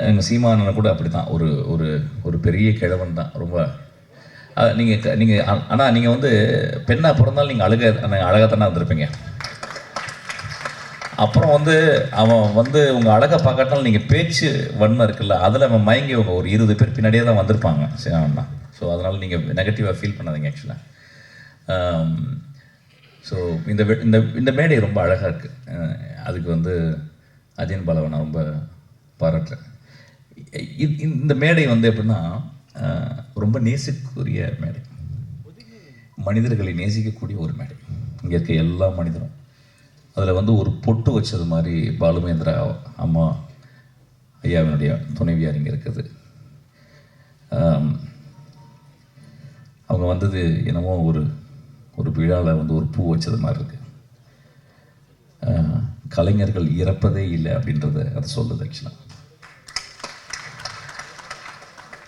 எங்கள் சீமானனை கூட அப்படி தான், ஒரு ஒரு ஒரு பெரிய கிழவன் தான். ரொம்ப நீங்கள் ஆனால் நீங்கள் வந்து பெண்ணாக பிறந்தாலும் நீங்கள் அழகாக தானே இருந்திருப்பீங்க. அப்புறம் வந்து அவன் வந்து உங்கள் அழகை பார்க்காட்டாலும் நீங்கள் பேச்சு வன்மை இருக்குல்ல, அதில் அவன் மயங்கி ஒரு 20 பேர் பின்னாடியே தான் வந்திருப்பாங்க சீமானா. ஸோ அதனால் நீங்கள் நெகட்டிவாக ஃபீல் பண்ணாதீங்க ஆக்சுவலாக. ஸோ இந்த இந்த இந்த மேடை ரொம்ப அழகாக இருக்குது. அதுக்கு வந்து அஜயன் பாலாவை நான் ரொம்ப பாராட்டுறேன். இந்த மேடை வந்து எப்படின்னா ரொம்ப நேசிக்கக்கூடிய மேடை, மனிதர்களை நேசிக்கக்கூடிய ஒரு மேடை. இங்கே இருக்க எல்லா மனிதரும் அதில் வந்து ஒரு பொட்டு வச்சது மாதிரி பாலுமேந்திரா அம்மா ஐயாவினுடைய துணைவியார் இங்கே இருக்குது. அவங்க வந்தது என்னமோ ஒரு ஒரு விழாவில் வந்து ஒரு பூ வச்சது மாதிரி இருக்குது. கலைஞர்கள் இறப்பதே இல்லை அப்படின்றத அது சொல்லுது ஆக்சுவலாக.